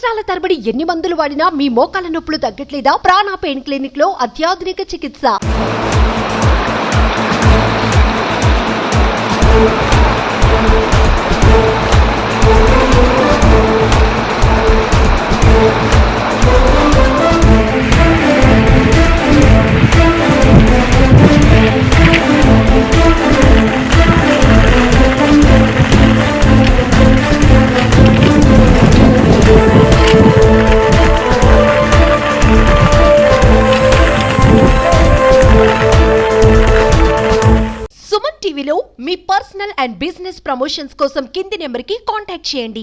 సంవత్సరాల తరబడి ఎన్ని మందులు వాడినా మీ మోకాల నొప్పులు తగ్గట్లేదా? ప్రాణ పెయిన్ క్లినిక్ లో అత్యాధునిక చికిత్స. సుమన్ టీవీలో మీ పర్సనల్ అండ్ బిజినెస్ ప్రమోషన్స్ కోసం కింది నెంబర్కి కాంటాక్ట్ చేయండి.